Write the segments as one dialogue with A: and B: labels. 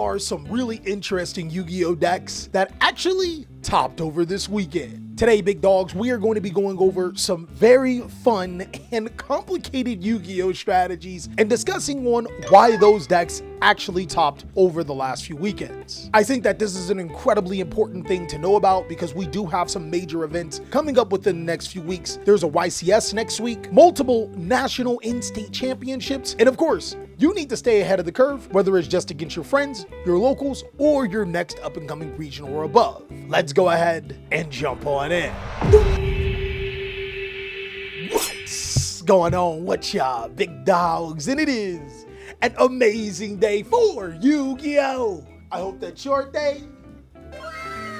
A: are some really interesting Yu-Gi-Oh decks that actually topped over this weekend. Today, big dogs, we are going to be going over some very fun and complicated Yu-Gi-Oh strategies and discussing on why those decks actually topped over the last few weekends. I think that this is an incredibly important thing to know about because we do have some major events coming up within the next few weeks. There's a YCS next week, multiple national and state championships, and of course, you need to stay ahead of the curve, whether it's just against your friends, your locals, or your next up-and-coming regional or above. Let's go ahead and jump on in. What's going on with y'all, big dogs? And it is an amazing day for Yu-Gi-Oh! I hope that your day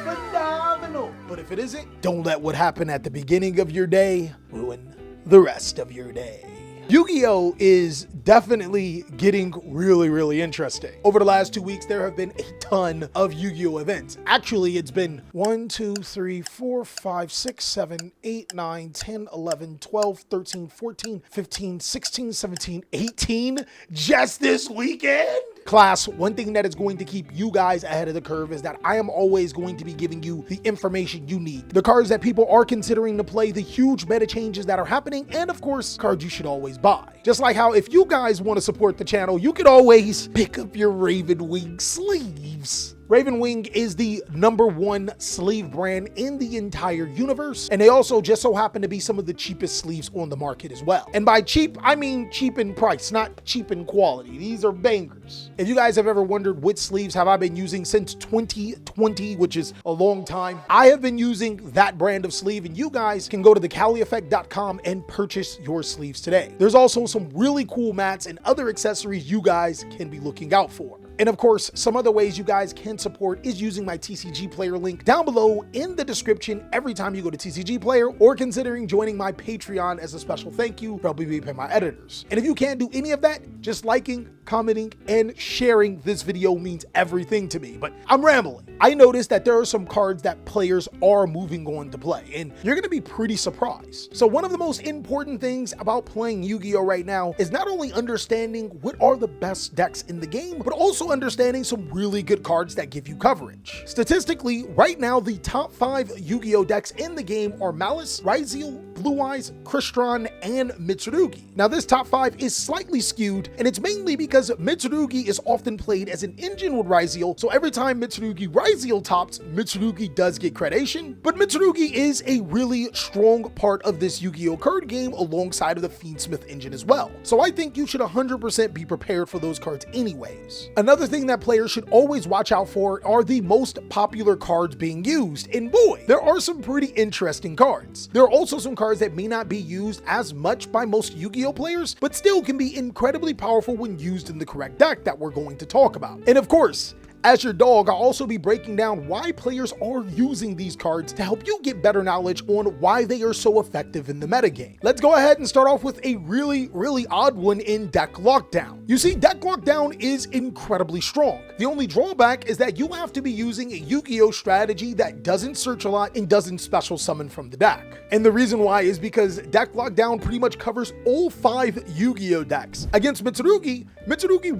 A: phenomenal. But if it isn't, don't let what happened at the beginning of your day ruin the rest of your day. Yu-Gi-Oh is definitely getting really interesting. Over the last 2 weeks, there have been a ton of Yu-Gi-Oh events. Actually, it's been 1, 2, 3, 4, 5, 6, 7, 8, 9, 10, 11, 12, 13, 14, 15, 16, 17, 18 just this weekend. Class, one thing that is going to keep you guys ahead of the curve is that I am always going to be giving you the information you need. The cards that people are considering to play, the huge meta changes that are happening, and of course, cards you should always buy. Just like how if you guys want to support the channel, you could always pick up your Raven Wing sleeves. Raven Wing is the #1 sleeve brand in the entire universe, and they also just so happen to be some of the cheapest sleeves on the market as well. And by cheap, I mean cheap in price, not cheap in quality. These are bangers. If you guys have ever wondered which sleeves have I been using since 2020, which is a long time, I have been using that brand of sleeve, and you guys can go to TheCaliEffect.com and purchase your sleeves today. There's also some really cool mats and other accessories you guys can be looking out for. And of course, some other ways you guys can support is using my TCG Player link down below in the description every time you go to TCG Player, or considering joining my Patreon as a special thank you for helping me pay my editors. And if you can't do any of that, just liking, commenting, and sharing this video means everything to me. But I'm rambling. I noticed that there are some cards that players are moving on to play, and you're gonna be pretty surprised. So one of the most important things about playing Yu-Gi-Oh right now is not only understanding what are the best decks in the game, but also understanding some really good cards that give you coverage. Statistically, right now, the top 5 Yu-Gi-Oh decks in the game are Malice, Ryzeal, Blue Eyes, Crystron, and Mitsurugi. Now, this top 5 is slightly skewed, and it's mainly because Mitsurugi is often played as an engine with Ryzeal, so every time Mitsurugi Ryzeal tops, Mitsurugi does get credation, but Mitsurugi is a really strong part of this Yu-Gi-Oh card game alongside of the Fiendsmith engine as well. So I think you should 100% be prepared for those cards anyways. Another thing that players should always watch out for are the most popular cards being used, and boy, there are some pretty interesting cards. There are also some cards that may not be used as much by most Yu-Gi-Oh players, but still can be incredibly powerful when used in the correct deck that we're going to talk about. And of course, as your dog, I'll also be breaking down why players are using these cards to help you get better knowledge on why they are so effective in the metagame. Let's go ahead and start off with a really odd one in Deck Lockdown. You see, Deck Lockdown is incredibly strong. The only drawback is that you have to be using a Yu-Gi-Oh strategy that doesn't search a lot and doesn't special summon from the deck. And the reason why is because Deck Lockdown pretty much covers all 5 Yu-Gi-Oh decks. Against Mitsurugi,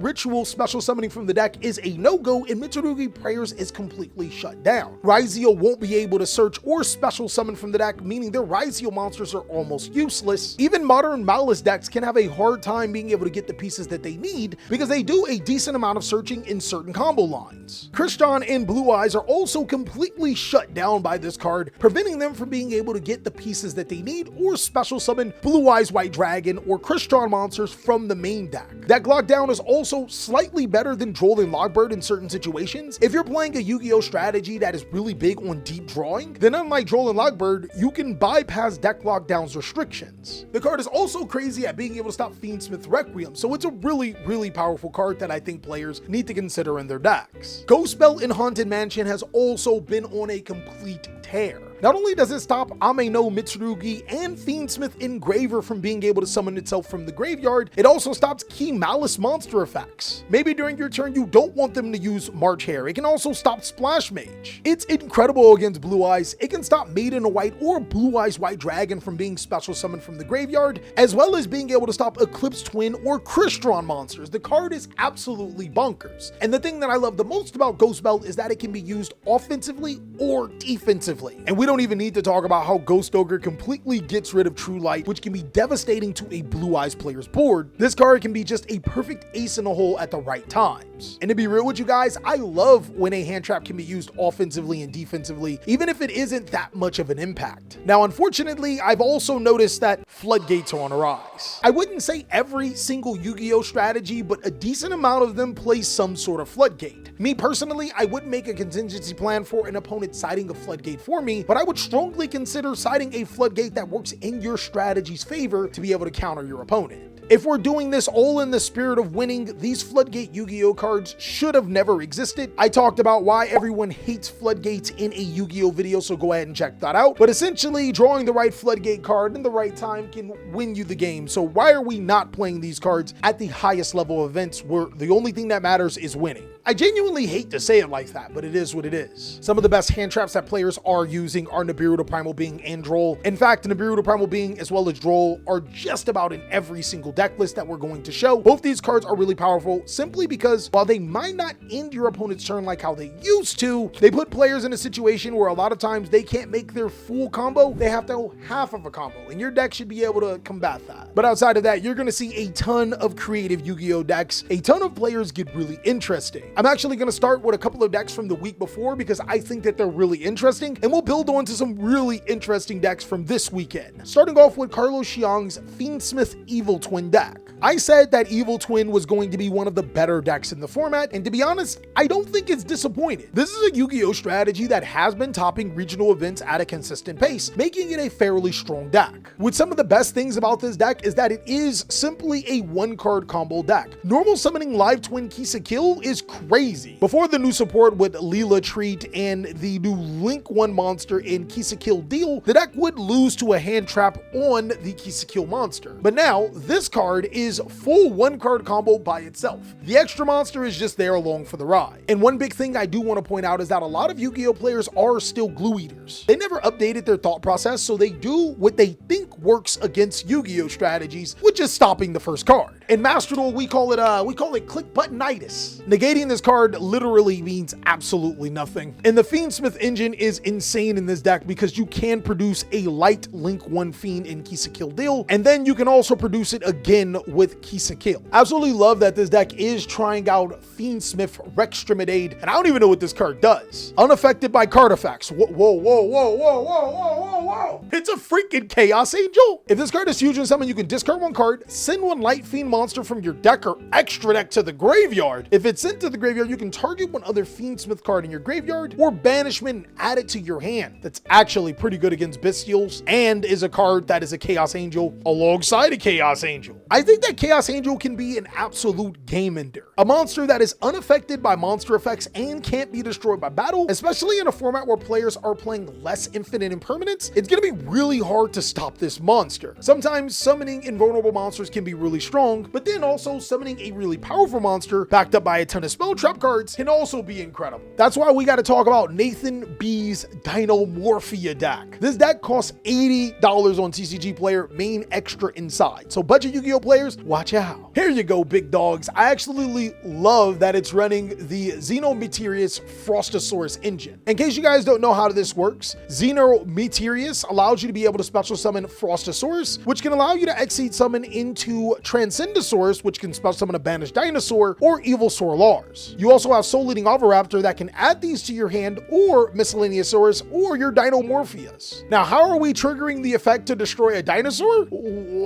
A: Ritual special summoning from the deck is a no-go, and Mitsurugi Prayers is completely shut down. Ryzeal won't be able to search or special summon from the deck, meaning their Ryzeal monsters are almost useless. Even modern Malice decks can have a hard time being able to get the pieces that they need because they do a decent amount of searching in certain combo lines. Crystron and Blue Eyes are also completely shut down by this card, preventing them from being able to get the pieces that they need or special summon Blue Eyes White Dragon or Crystron monsters from the main deck. Deck Lockdown is also slightly better than Droll and Logbird in certain situations. If you're playing a Yu-Gi-Oh strategy that is really big on deep drawing, then unlike Droll and Logbird, you can bypass Deck Lockdown's restrictions. The card is also crazy at being able to stop Fiendsmith Requiem, so it's a really powerful card that I think players need to consider in their decks. Ghost Spell in Haunted Mansion has also been on a complete tear. Not only does it stop Ame no Mitsurugi and Fiendsmith Engraver from being able to summon itself from the graveyard, it also stops key Malice monster effects. Maybe during your turn you don't want them to use March Hare. It can also stop Splash Mage. It's incredible against Blue Eyes. It can stop Maiden of White or Blue Eyes White Dragon from being special summoned from the graveyard, as well as being able to stop Eclipse Twin or Crystron monsters. The card is absolutely bonkers. And the thing that I love the most about Ghost Belt is that it can be used offensively or defensively. And we don't even need to talk about how Ghost Ogre completely gets rid of True Light, which can be devastating to a Blue Eyes player's board. This card can be just a perfect ace in the hole at the right times. And to be real with you guys, I love when a hand trap can be used offensively and defensively, even if it isn't that much of an impact. Now, unfortunately, I've also noticed that floodgates are on a rise. I wouldn't say every single Yu-Gi-Oh strategy, but a decent amount of them play some sort of floodgate. Me personally, I wouldn't make a contingency plan for an opponent siding a floodgate for me, but I would strongly consider siding a floodgate that works in your strategy's favor to be able to counter your opponent. If we're doing this all in the spirit of winning, these Floodgate Yu-Gi-Oh cards should have never existed. I talked about why everyone hates Floodgates in a Yu-Gi-Oh video, so go ahead and check that out. But essentially, drawing the right Floodgate card in the right time can win you the game. So why are we not playing these cards at the highest level of events where the only thing that matters is winning? I genuinely hate to say it like that, but it is what it is. Some of the best hand traps that players are using are Nibiru the Primal Being and Droll. In fact, Nibiru the Primal Being as well as Droll are just about in every single deck list that we're going to show. Both these cards are really powerful simply because while they might not end your opponent's turn like how they used to, they put players in a situation where a lot of times they can't make their full combo. They have to go half of a combo, and your deck should be able to combat that. But outside of that, you're going to see a ton of creative Yu-Gi-Oh decks. A ton of players get really interesting. I'm actually going to start with a couple of decks from the week before because I think that they're really interesting, and we'll build on to some really interesting decks from this weekend. Starting off with Carlos Xiang's Fiendsmith Evil Twin deck. I said that Evil Twin was going to be one of the better decks in the format, and to be honest, I don't think it's disappointed. This is a Yu-Gi-Oh strategy that has been topping regional events at a consistent pace, making it a fairly strong deck. With some of the best things about this deck is that it is simply a one-card combo deck. Normal summoning Live Twin Kisa Kill is crazy. Before the new support with Leela Treat and the new Link 1 monster in Kisa Kill Deal, the deck would lose to a hand trap on the Kisa Kill monster. But now, this card is full one-card combo by itself. The extra monster is just there along for the ride. And one big thing I do want to point out is that a lot of Yu-Gi-Oh players are still glue eaters. They never updated their thought process, so they do what they think works against Yu-Gi-Oh strategies, which is stopping the first card. In Master Duel, we call it click buttonitis. Negating this card literally means absolutely nothing. And the Fiendsmith engine is insane in this deck because you can produce a light Link 1 Fiend in Kisa Kill Deal, and then you can also produce it again with Kisa Kill. Absolutely love that this deck is trying out Fiendsmith Rextremidade, and I don't even know what this card does. Unaffected by card effects. Whoa, whoa, whoa, whoa, whoa, whoa, whoa, whoa, whoa. It's a freaking Chaos Angel. If this card is fusion summon, you can discard one card, send one Light Fiend monster from your deck or extra deck to the graveyard. If it's sent to the graveyard, you can target one other Fiendsmith card in your graveyard or banishment and add it to your hand. That's actually pretty good against Bestials and is a card that is a Chaos Angel alongside a Chaos Angel. I think that Chaos Angel can be an absolute game ender. A monster that is unaffected by monster effects and can't be destroyed by battle, especially in a format where players are playing less infinite impermanence. It's going to be really hard to stop this monster. Sometimes summoning invulnerable monsters can be really strong, but then also summoning a really powerful monster backed up by a ton of spell trap cards can also be incredible. That's why we got to talk about Nathan B's Dinomorphia deck. This deck costs $80 on TCG Player, main extra inside. So budget Yu-Gi-Oh players, watch out. Here you go, big dogs. I absolutely love that it's running the Xenometeorius Frostosaurus engine. In case you guys don't know how this works, Xenometeorius allows you to be able to special summon Frostosaurus, which can allow you to Exceed summon into Transcendosaurus, which can special summon a banished dinosaur, or Evil Lars. You also have Soul Eating Oviraptor that can add these to your hand, or Miscellaneousaurus, or your Dinomorpheus. Now, how are we triggering the effect to destroy a dinosaur?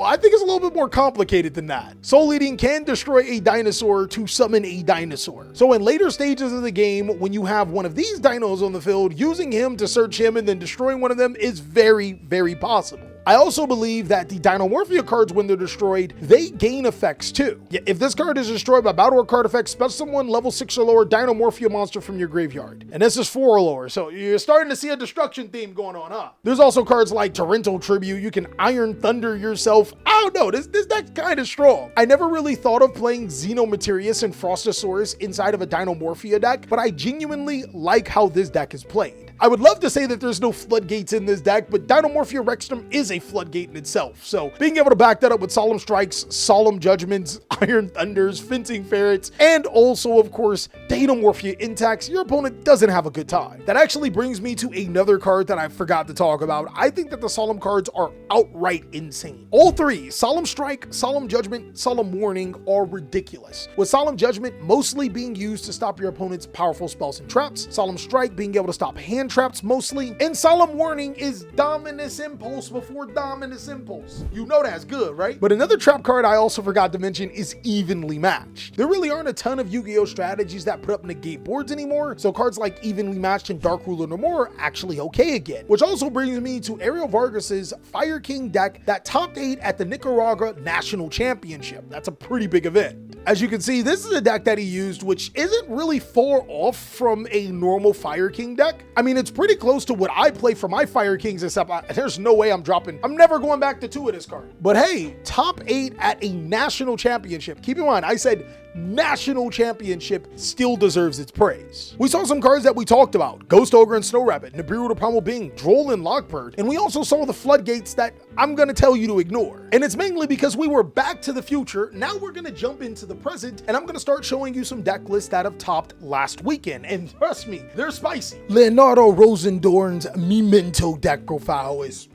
A: I think it's a little bit more complicated than that. Soul Eating can destroy a dinosaur to summon a dinosaur. So in later stages of the game, when you have one of these dinos on the field, using him to search him and then destroying one of them is very, very possible. I also believe that the Dinomorphia cards, when they're destroyed, they gain effects too. Yeah, if this card is destroyed by battle or card effects, special summon level 6 or lower Dinomorphia monster from your graveyard. And this is 4 or lower, so you're starting to see a destruction theme going on, huh? There's also cards like Torrential Tribute. You can Iron Thunder yourself. I don't know, this deck's kind of strong. I never really thought of playing Xenomaterius and Frostosaurus inside of a Dinomorphia deck, but I genuinely like how this deck is played. I would love to say that there's no floodgates in this deck, but Dinomorphia Rexstrom is a floodgate in itself. So being able to back that up with Solemn Strikes, Solemn Judgments, Iron Thunders, Fencing Ferrets, and also, of course, Dinomorphia Intacts, your opponent doesn't have a good time. That actually brings me to another card that I forgot to talk about. I think that the Solemn cards are outright insane. All three, Solemn Strike, Solemn Judgment, Solemn Warning, are ridiculous. With Solemn Judgment mostly being used to stop your opponent's powerful spells and traps, Solemn Strike being able to stop hand traps mostly, and Solemn Warning is Dominus Impulse before Dominus Impulse. You know that's good, right? But another trap card I also forgot to mention is Evenly Matched. There really aren't a ton of Yu-Gi-Oh strategies that put up negate boards anymore, so cards like Evenly Matched and Dark Ruler No More are actually okay again. Which also brings me to Ariel Vargas's Fire King deck that topped 8 at the Nicaragua National Championship. That's a pretty big event. As you can see, this is a deck that he used, which isn't really far off from a normal Fire King deck. I mean, it's pretty close to what I play for my Fire Kings, except there's no way I'm never going back to 2 of this card. But hey, top 8 at a national championship. Keep in mind, I said national championship still deserves its praise. We saw some cards that we talked about, Ghost Ogre and Snow Rabbit, Nibiru the Primal Being, Droll and Lockbird, and we also saw the floodgates that I'm gonna tell you to ignore. And it's mainly because we were back to the future, now we're gonna jump into the present, and I'm gonna start showing you some deck lists that have topped last weekend, and trust me, they're spicy. Leonardo Rosendorn's Memento deck profile is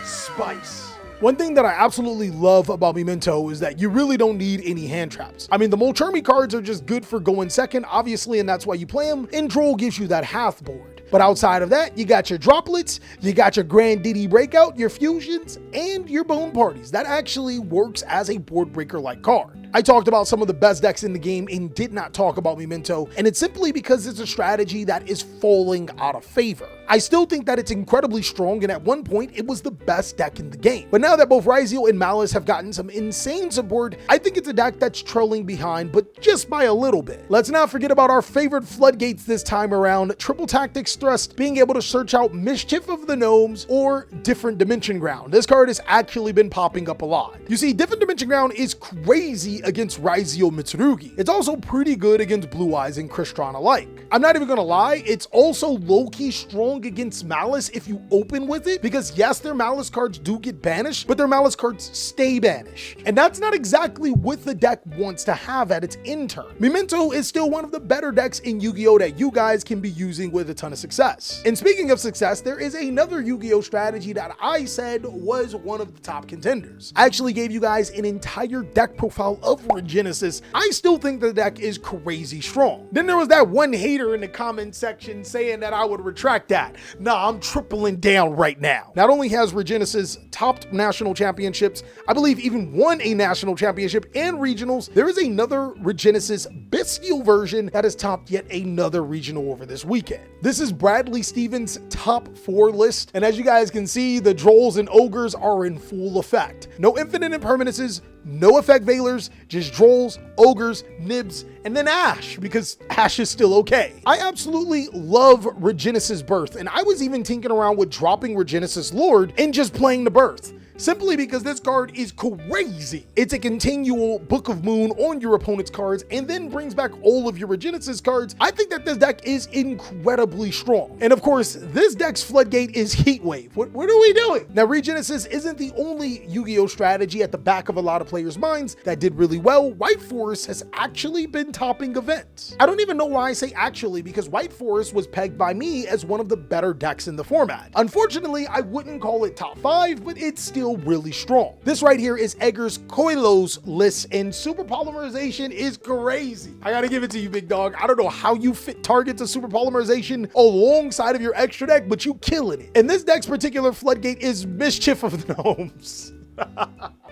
A: spice. One thing that I absolutely love about Memento is that you really don't need any hand traps. I mean, the Molchermi cards are just good for going second, obviously, and that's why you play them, and Droll gives you that half board. But outside of that, you got your droplets, you got your Grandiddity Breakout, your fusions, and your Bone Parties. That actually works as a board breaker like card. I talked about some of the best decks in the game and did not talk about Memento, and it's simply because it's a strategy that is falling out of favor. I still think that it's incredibly strong, and at one point it was the best deck in the game. But now that both Ryzeal and Malice have gotten some insane support, I think it's a deck that's trailing behind, but just by a little bit. Let's not forget about our favorite floodgates this time around, Triple Tactics Thrust, being able to search out Mischief of the Gnomes or Different Dimension Ground. This card has actually been popping up a lot. You see, Different Dimension Ground is crazy against Ryzeal Mitsurugi. It's also pretty good against Blue Eyes and Crystron alike. I'm not even gonna lie, it's also low-key strong against Malice if you open with it, because yes, their Malice cards do get banished, but their Malice cards stay banished. And that's not exactly what the deck wants to have at its end turn. Memento is still one of the better decks in Yu-Gi-Oh that you guys can be using with a ton of success. And speaking of success, there is another Yu-Gi-Oh strategy that I said was one of the top contenders. I actually gave you guys an entire deck profile of Regenesis. I still think the deck is crazy strong. Then there was that one hater in the comment section saying that I would retract that. Nah, I'm tripling down right now. Not only has Regenesis topped national championships, I believe even won a national championship and regionals, there is another Regenesis bestial version that has topped yet another regional over this weekend. This is Bradley Stevens' top 4 list, and as you guys can see, the Drolls and Ogres are in full effect. No infinite impermanences, no effect Veilers, just Drolls, Ogres, Nibs, and then Ash, because Ash is still okay. I absolutely love Regenesis Birth, and I was even tinkering around with dropping Regenesis Lord and just playing the Birth. Simply because this card is crazy. It's a continual Book of Moon on your opponent's cards and then brings back all of your Regenesis cards. I think that this deck is incredibly strong. And of course, this deck's floodgate is Heatwave. What are we doing? Now, Regenesis isn't the only Yu-Gi-Oh strategy at the back of a lot of players' minds that did really well. White Forest has actually been topping events. I don't even know why I say actually, because White Forest was pegged by me as one of the better decks in the format. Unfortunately, I wouldn't call it top 5, but it's still really strong. This right here is Edgar's Koilos list, and super polymerization is crazy. I gotta give it to you, big dog. I don't know how you fit targets of super polymerization alongside of your extra deck, but you killing it. And this deck's particular floodgate is Mischief of the Gnomes.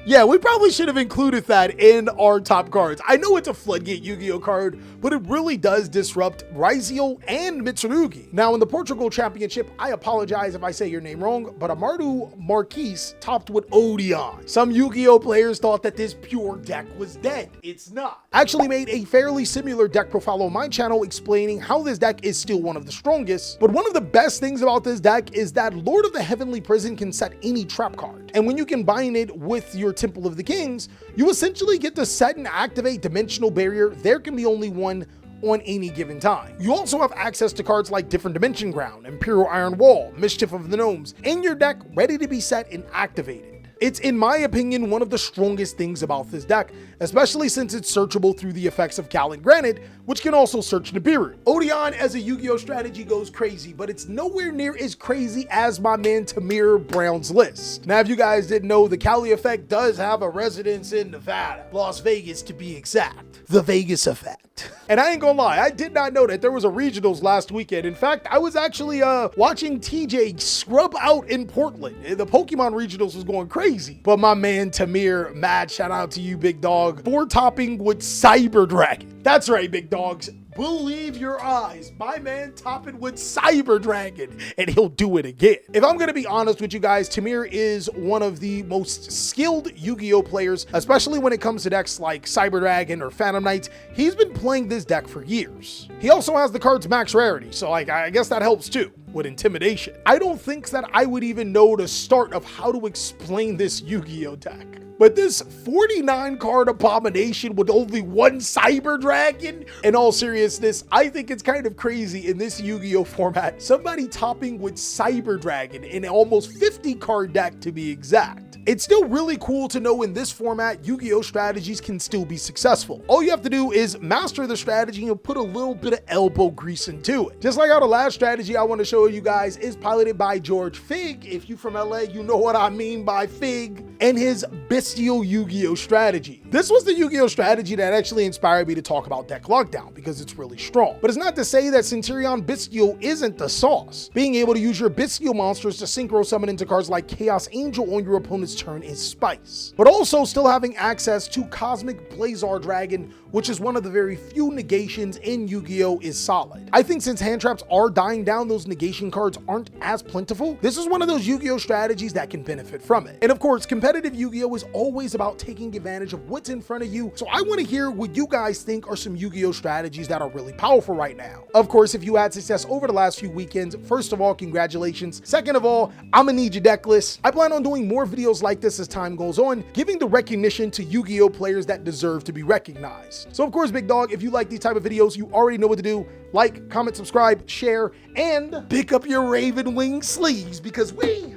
A: Yeah, we probably should have included that in our top cards. I know it's a floodgate Yu-Gi-Oh card, but it really does disrupt Raizio and Mitsurugi. Now, in the Portugal Championship, I apologize if I say your name wrong, but Amardu Marquise topped with Odeon. Some Yu-Gi-Oh players thought that this pure deck was dead. It's not. I actually made a fairly similar deck profile on my channel explaining how this deck is still one of the strongest, but one of the best things about this deck is that Lord of the Heavenly Prison can set any trap card. And when you combine it with your Temple of the Kings, you essentially get to set and activate Dimensional Barrier. There can be only one on any given time. You also have access to cards like Different Dimension Ground, Imperial Iron Wall, Mischief of the Gnomes in your deck, ready to be set and activated. It's, in my opinion, one of the strongest things about this deck, especially since it's searchable through the effects of Cal and Granite, which can also search Nibiru. Odeon as a Yu-Gi-Oh strategy goes crazy, but it's nowhere near as crazy as my man Tamir Brown's list. Now, if you guys didn't know, TheCaliEffect does have a residence in Nevada, Las Vegas to be exact. The Vegas Effect. And I ain't gonna lie, I did not know that there was a regionals last weekend. In fact, I was actually watching TJ scrub out in Portland. The Pokemon regionals was going crazy. But my man Tamir, mad shout out to you, big dog, for topping with Cyber Dragon. That's right, big dogs. Believe your eyes, my man topping with Cyber Dragon, and he'll do it again. If I'm gonna be honest with you guys, Tamir is one of the most skilled Yu-Gi-Oh players, especially when it comes to decks like Cyber Dragon or Phantom Knights. He's been playing this deck for years. He also has the card's max rarity, so like I guess that helps too with intimidation. I don't think that I would even know the start of how to explain this Yu-Gi-Oh deck. But this 49 card abomination with only one Cyber Dragon, in all seriousness, I think it's kind of crazy in this Yu-Gi-Oh format. Somebody topping with Cyber Dragon in an almost 50 card deck to be exact. It's still really cool to know in this format, Yu-Gi-Oh strategies can still be successful. All you have to do is master the strategy and put a little bit of elbow grease into it. Just like how the last strategy I want to show you guys is piloted by George Fig. If you from LA, you know what I mean by Fig, and his Bestial Yu-Gi-Oh strategy. This was the Yu-Gi-Oh strategy that actually inspired me to talk about Deck Lockdown because it's really strong. But it's not to say that Centurion Bestial isn't the sauce. Being able to use your Bestial monsters to synchro summon into cards like Chaos Angel on your opponent's turn is spice. But also still having access to Cosmic Blazar Dragon, which is one of the very few negations in Yu-Gi-Oh, is solid. I think since hand traps are dying down, those negation cards aren't as plentiful. This is one of those Yu-Gi-Oh strategies that can benefit from it. And of course, competitive Yu-Gi-Oh is always about taking advantage of what's in front of you. So I want to hear what you guys think are some Yu-Gi-Oh strategies that are really powerful right now. Of course, if you had success over the last few weekends, first of all, congratulations. Second of all, I'm gonna need your deck list. I plan on doing more videos like this as time goes on, giving the recognition to Yu-Gi-Oh players that deserve to be recognized. So of course, big dog, if you like these type of videos, you already know what to do. Like, comment, subscribe, share, and pick up your Raven Wing sleeves because we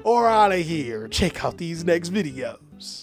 A: are out of here. Check out these next videos.